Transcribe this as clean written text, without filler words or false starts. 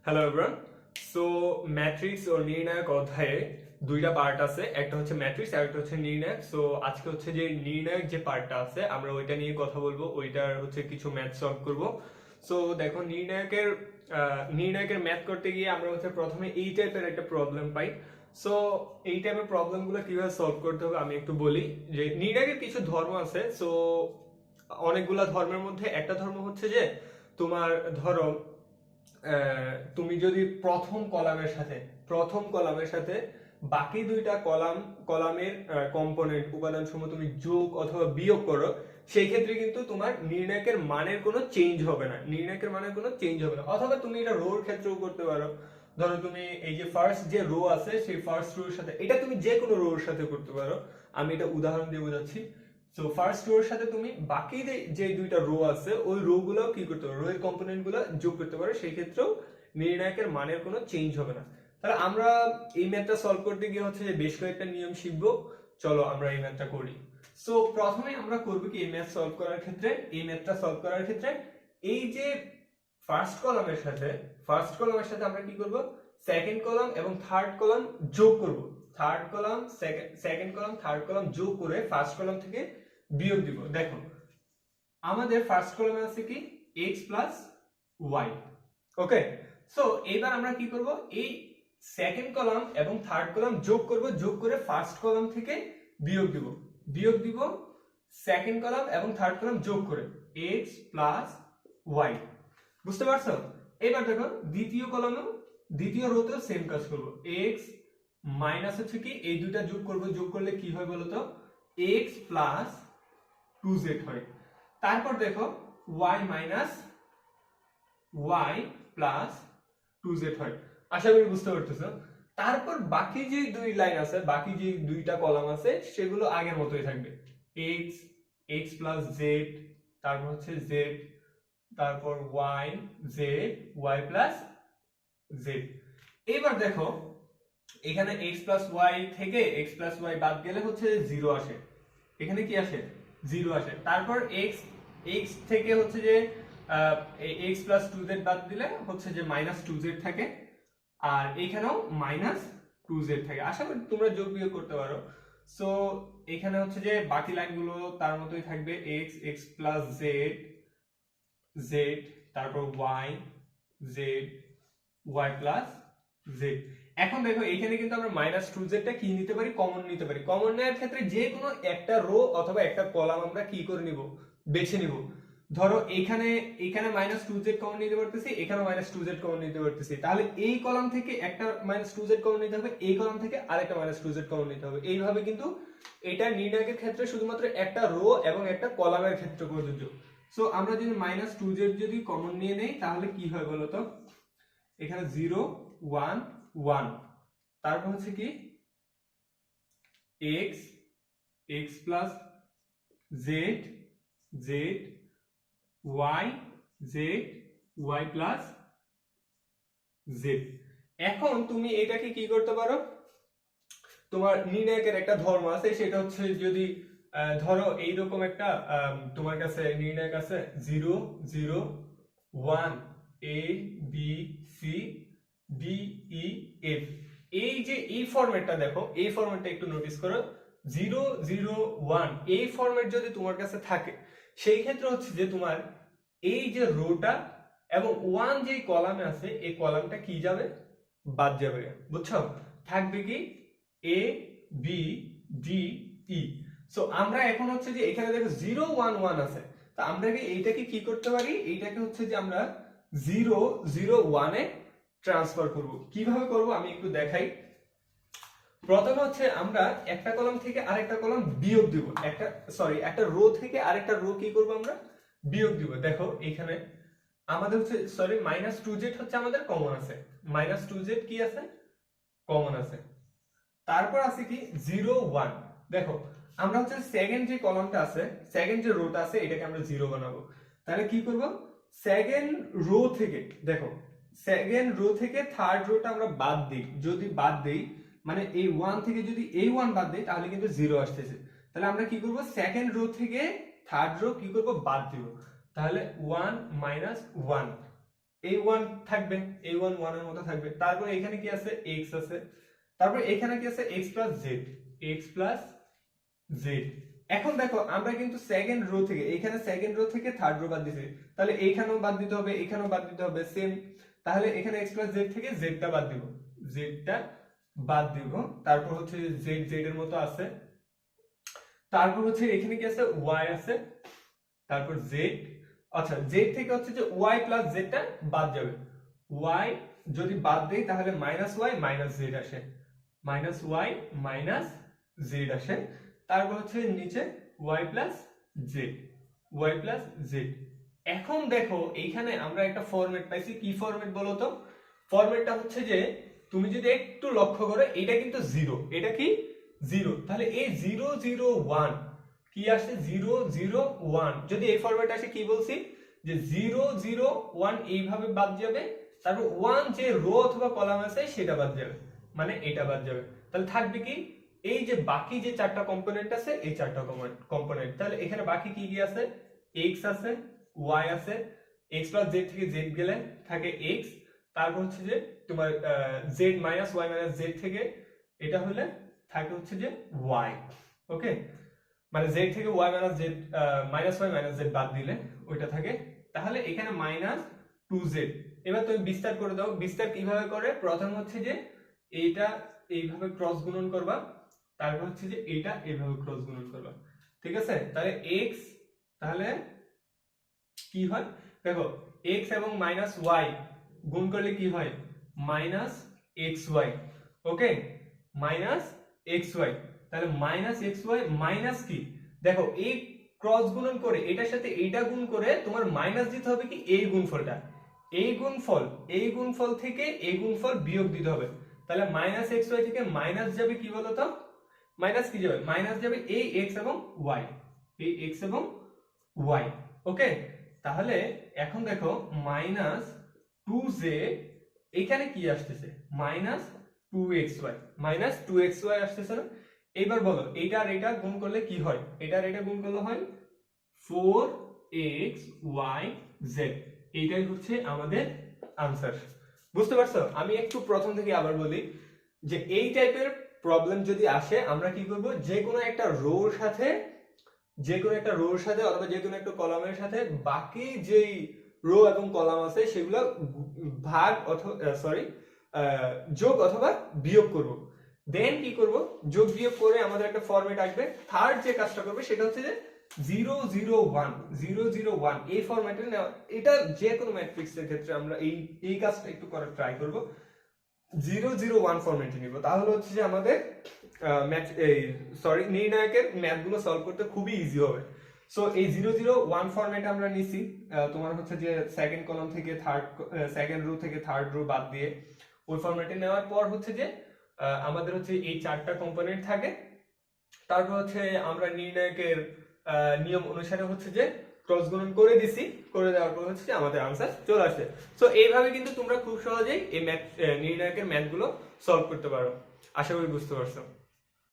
Hello everyone. So matrix ও নির্ণায়ক অধ্যায়ে দুইটা পার্ট আছে, একটা হচ্ছে ম্যাট্রিক্স আর একটা হচ্ছে নির্ণায়ক। সো আজকে হচ্ছে যে নির্ণায়ক যে পার্টটা আছে আমরা ওইটা নিয়ে কথা বলবো, ওইটার হচ্ছে কিছু ম্যাথ সলভ করব। সো দেখো নির্ণায়কের ম্যাথ করতে গিয়ে আমরা হচ্ছে প্রথমে এই টাইপের একটা প্রবলেম পাই। সো এই টাইপের প্রবলেমগুলো কিভাবে সলভ করতে হবে আমি একটু বলি। যে নির্ণায়কের কিছু ধর্ম আছে। সো অনেকগুলা ধর্মের মধ্যে একটা ধর্ম হচ্ছে যে তোমার ধরো তুমি যদি প্রথম কলামের সাথে বাকি দুইটা কলামের কম্পোনেন্ট উপাদানসমূহ তুমি যোগ অথবা বিয়োগ করো, সেই ক্ষেত্রে কিন্তু তোমার নির্ণায়কের মানের কোনো চেঞ্জ হবে না। অথবা তুমি এটা রোর ক্ষেত্রেও করতে পারো। ধরো তুমি এই যে ফার্স্ট যে রো আছে সেই ফার্স্ট রোর সাথে, এটা তুমি যে কোনো রোর সাথে করতে পারো। আমি এটা উদাহরণ দিয়ে বোঝাচ্ছি। সো ফার্স্ট রোর সাথে তুমি বাকি যে দুইটা রো আছে ওই রো গুলো কি করতে পারো, রো এর কম্পোনেন্ট গুলো যোগ করতে পারো, সেই ক্ষেত্রেও নির্ণায়কের মানের কোনো চেঞ্জ হবে না। তাহলে আমরা এই ম্যাথটা সলভ করতে গিয়ে হচ্ছে যে বেশ কয়েকটা নিয়ম শিখবো। চলো আমরা এই ম্যাথটা করি। সো প্রথমে আমরা করব কি, এই ম্যাথটা সলভ করার ক্ষেত্রে এই যে ফার্স্ট কলামের সাথে আমরা কি করব, সেকেন্ড কলাম এবং থার্ড কলাম যোগ করব। সেকেন্ড কলাম থার্ড কলাম যোগ করে ফার্স্ট কলাম থেকে বিয়োগ দিব। দেখো আমাদের ফার্স্ট কলামে আছে কি x প্লাস y। ওকে, সো এবার আমরা কি করব, এই সেকেন্ড কলাম এবং থার্ড কলাম যোগ করব, যোগ করে ফার্স্ট কলাম থেকে বিয়োগ দিব সেকেন্ড কলাম এবং থার্ড কলাম যোগ করে x প্লাস y। বুঝতে পারছো? এবার দেখো দ্বিতীয় রোতেও সেম কাজ করব। x মাইনাস হচ্ছে কি এই দুইটা যোগ করব, যোগ করলে কি হয় বলতো, x প্লাস 2z হয়। তারপর দেখো y minus y plus 2z হয়। আশা করি বুঝতে পারতেছো। তারপর বাকি যে দুইটা কলাম আছে সেগুলো আগের মতোই থাকবে। x প্লাস z, তারপর হচ্ছে z, তারপর y প্লাস z। এবার দেখো এখানে x প্লাস y থেকে x প্লাস y বাদ গেলে হচ্ছে 0 আসে। এখানে কি আসে? 0 আসে। তারপর x থেকে হচ্ছে যে x প্লাস 2z বাদ দিলে হচ্ছে যে মাইনাস 2z থাকে, আর এখানেও মাইনাস 2z থাকে। আশা করি তোমরা যোগ বিয়োগ করতে পারো। সো এখানে হচ্ছে যে বাকি লাইনগুলো তার মতোই থাকবে, x প্লাস z, তারপর y প্লাস z। এখন দেখো এখানে কিন্তু আমরা মাইনাস 2z টা কি নিতে পারি, কমন নিতে পারি। কমন নেওয়ার ক্ষেত্রে যে কোনো একটা রো অথবা একটা কলাম আমরা কি করে নিব, বেছে নিব। ধরো এখানে মাইনাস 2z কমন নিতে পারতেছি, এখানে মাইনাস 2z কমন নিতে পারতেছি, তাহলে এই কলাম থেকে একটা মাইনাস 2z কমন নিতে হবে, এই কলাম থেকে আরেকটা মাইনাস 2z কমন নিতে হবে। এইভাবে কিন্তু এটা নির্ণায়কের ক্ষেত্রে শুধুমাত্র একটা রো এবং একটা কলামের ক্ষেত্রে প্রযোজ্য। সো আমরা যদি মাইনাস 2z যদি কমন নিয়ে নেই তাহলে কি হয় বলতো, এখানে 0 1 1, তারপর হচ্ছে কি x plus z y plus z। এখন তুমি এটাকে কি করতে পারো, তোমার নির্ণায়কের একটা ধর্ম আছে, সেটা হচ্ছে যদি ধরো এইরকম একটা তোমার কাছে নির্ণায়ক আছে 0 0 1 a b c d e f। এই যে এই ফরম্যাটটা দেখো, এই ফরম্যাটটা একটু নোটিস করো, 0 0 1 এই ফরম্যাট যদি তোমার কাছে থাকে সেই ক্ষেত্রে হচ্ছে যে তোমার এই যে রোটা এবং 1 যে কলামে আছে এই কলামটা কি যাবে, বাদ যাবে। বুঝছো? থাকবে কি a b d e। So আমরা এখন হচ্ছে যে এখানে দেখো 0 1 1 আছে, তো আমরা এইটাকে কি করতে পারি, এইটাকে হচ্ছে যে আমরা 0 0 1 এ ট্রান্সফার করব। কিভাবে করব আমি একটু দেখাই। প্রথমে হচ্ছে আমরা একটা কলাম থেকে আরেকটা কলাম বিয়োগ দিব, একটা রো থেকে আরেকটা রো কি করব, আমরা বিয়োগ দিব। দেখো এখানে আমাদের হচ্ছে মাইনাস 2z হচ্ছে আমাদের কমন আছে, মাইনাস 2z কি আছে, কমন আছে। তারপর আছে কি 0 1। দেখো আমরা হচ্ছে সেকেন্ড যে কলামটা আছে, সেকেন্ড যে রোটা আছে এটাকে আমরা 0 বানাবো। তাহলে কি করব, সেকেন্ড রো থেকে দেখো সেকেন্ড রো থেকে থার্ড রোটা আমরা বাদ দিই। যদি বাদ দেই মানে এই 1 থেকে যদি এই 1 বাদ দেই তাহলে কিন্তু 0 আসতেছে। তাহলে আমরা কি করব, সেকেন্ড রো থেকে থার্ড রো কি করব, বাদ দিব। তাহলে 1 - 1 a1 থাকবে, a1 1 এর মতো থাকবে। তারপর এখানে কি আছে, x আছে। তারপর এখানে কি আছে, x plus Z, x plus Z. এখন দেখো আমরা কিন্তু সেকেন্ড রো থেকে, এখানে সেকেন্ড রো থেকে থার্ড রো বাদ দিয়েছি, তাহলে এইখানেও বাদ দিতে হবে, এখানেও বাদ দিতে হবে সেম। তাহলে এখানে x প্লাস জেড থেকে জেডটা বাদ দিব, জেডটা বাদ দিব। তারপর হচ্ছে জেড জেড এর মতো আছে। তারপর হচ্ছে এখানে কি আছে, y আছে। তারপর জেড, আচ্ছা জেড থেকে হচ্ছে যে y প্লাস জেডটা বাদ যাবে। y যদি বাদ দেই তাহলে মাইনাস y মাইনাস জেড আসে, মাইনাস y মাইনাস জেড আসে। তারপর হচ্ছে নিচে y plus Z, y plus Z. এখন দেখো এইখানে আমরা একটা ফরম্যাট পাইছি, কি ফরম্যাট বলো তো? ফরম্যাটটা হচ্ছে যে তুমি যদি একটু লক্ষ্য করো, এটা কিন্তু জিরো, এটা কি জিরো। তাহলে এই 0 0 1 কি আসছে, 0 0 1। যদি এই ফরম্যাট আসে কি বলছি, যে 0 0 1 এইভাবে বাদ যাবে, তারপর 1 যে রো অথবা কলাম আছে সেটা বাদ যাবে, মানে এটা বাদ যাবে। তাহলে থাকবে কি, এই যে বাকি যে চারটা কম্পোনেন্ট আছে, এই চারটা কম্পোনেন্ট। তাহলে এখানে বাকি কি কি আছে, x আছে, y আছে, x প্লাস z থেকে z গেলে থাকে x। তারপর হচ্ছে যে তোমার z minus y minus z থেকে এটা হলে থাকে হচ্ছে যে y। ওকে, মানে z থেকে y minus z minus y minus z বাদ দিলে ওইটা থাকে। তাহলে এখানে মাইনাস 2z। এবার তুমি বিস্তার করে দাও। বিস্তার কিভাবে করে, প্রথম হচ্ছে যে এইটা এইভাবে ক্রস গুণন করবা, তারপর হচ্ছে যে এটা এইভাবে ক্রস গুণন করবা, ঠিক আছে? তাহলে x, তাহলে কি হয় দেখো, x এবং মাইনাস y গুণ করলে কি হয়, মাইনাস xy। ওকে, মাইনাস xy। তাহলে মাইনাস xy মাইনাস কি, দেখো এই ক্রস গুণন করে এটার সাথে এইটা গুণ করে তোমার মাইনাস দিতে হবে কি, এই গুণফলটা, এই গুণফল থেকে এই গুণফল বিয়োগ দিতে হবে। তাহলে মাইনাস xy থেকে মাইনাস যাবে কি বলতো, মাইনাস কি যাবে, মাইনাস যাবে এই x এবং y, এই x এবং y। ওকে, তাহলে এখন দেখো মাইনাস 2z, এখানে কি আসতেছে, মাইনাস 2xy, মাইনাস 2xy আসতেছে না? এইবার বলো এটা আর এটা গুণ করলে কি হয়, এটা আর এটা গুণ করলে হয় 4xyz। এইটাই হচ্ছে আমাদের আনসার। বুঝতে পারছো? আমি একটু প্রথম থেকে আবার বলি, যে এই টাইপের প্রবলেম যদি আসে আমরা কি করব, যে কোনো একটা রোর সাথে, যে কোনো একটা রোর সাথে অথবা যে কোনো একটা কলামের সাথে বাকি যেই রো এবং কলাম আছে সেগুলো ভাগ অথবা যোগ অথবা বিয়োগ করব। দেন কি করব, যোগ বিয়োগ করে আমাদের একটা ফরম্যাট আসবে। থার্ড যে কাজটা করবে সেটা হচ্ছে যে 0 0 1 0 0 1 এই ফরম্যাটে নেওয়া। এটা যে কোনো ম্যাট্রিক্সের ক্ষেত্রে আমরা এই কাজটা একটু করার ট্রাই করব। 0 0 1 ফরম্যাটে নিব, তাহলে হচ্ছে যে আমাদের নির্ণায়কের ম্যাথগুলো সলভ করতে খুবই ইজি হবে। সো এই 0 0 1 ফরম্যাটে আমরা নিছি, তোমার হচ্ছে যে সেকেন্ড কলাম থেকে সেকেন্ড রো থেকে থার্ড রো বাদ দিয়ে ওই ফরম্যাটে নেওয়ার পর হচ্ছে যে আমাদের হচ্ছে এই চারটা কম্পোনেন্ট থাকে। তারপর হচ্ছে আমরা নির্ণায়কের নিয়ম অনুসারে হচ্ছে যে ক্রস গুণন করে দিছি, করে দেওয়ার পর হচ্ছে যে আমাদের আনসার চলে আসে। সো এইভাবে কিন্তু তোমরা খুব সহজেই এই নির্ণায়কের ম্যাথগুলো সলভ করতে পারো। আশা করি বুঝতে পারছো।